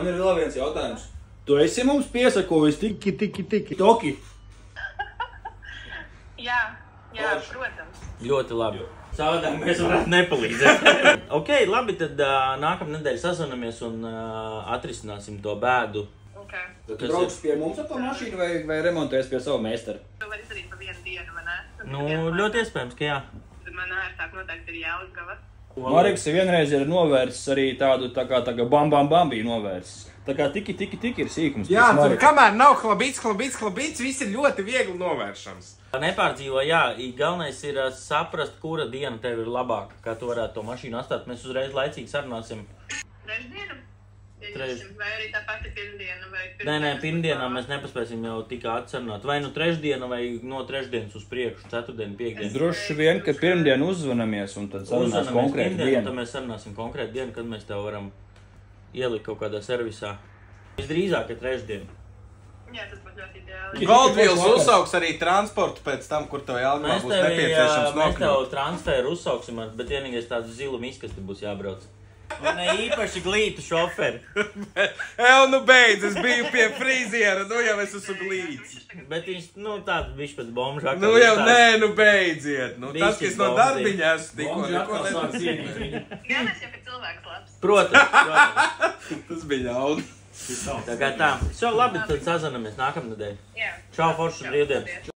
Man ir vēl viens jautājums. Tu esi mums piesakojis tiki. Toki? Jā, protams. Ļoti labi. Savādāk mēs varētu nepalīdzēt. Ok, labi, tad nākamā nedēļa sazvanamies un atrisināsim to bēdu. Okay. Tad tu brauks pie mums ar to mašīnu vai remontēs pie savu meistaru? Tu vari izdarīt pa vienu dienu, vai ne? Nu, ļoti iespējams, ka jā. Tad man ērtāk noteikti ir Jelgava. Mareks vienreiz ir novērsis arī tādu tā kā bam bija novērsis. Tā kā tiki ir sīkums. Jā, tur kamēr nav klabīts, viss ir ļoti viegli novēršams. Nepārdzīvo, jā, galvenais ir saprast, kura diena tev ir labāka, kā tu varētu to mašīnu atstāt. Mēs uzreiz laicīgi sarunāsim. Trešdienu? Vai arī tā pati pirmdiena? Nē, pirmdienā mēs nepaspēsim jau tik atsarunāt. Vai nu trešdiena, vai no trešdienas uz priekšu, ceturtdienu, piekdienu. Droši vien, ka pirmdien uzzvanamies un tad sarunās konkrētu dienu. Tad mēs sarunāsim konkrētu dienu, kad mēs tev varam ielikt kaut kādā servisā. Visdrīzāk, ka trešdiena. Jā, tas būtu ļoti ideāli. Goldvils uzsauks arī transportu pēc tam, kur tev Jelgavā būs nepieciešams nokļūt. Mēs tev transferu uzsauksim, bet vienīgais tādu zilu miskasti būs jābrauc. Un ne īpaši glītu šoferi. Nu beidz, es biju pie friziera, nu jau es esmu glīts. Bet viņš, tāds bišķi pēc bomžā. Nu jau nē, beidziet. Tas, kas no darbiņā esmu tikko neko Galvenais jau, ka cilvēks labs. Protams. Tas bija ļauni. Tā kā tā. Labi, tad sazanamies nākamnedēļ. Jā. Čau, foršu brīvdienas.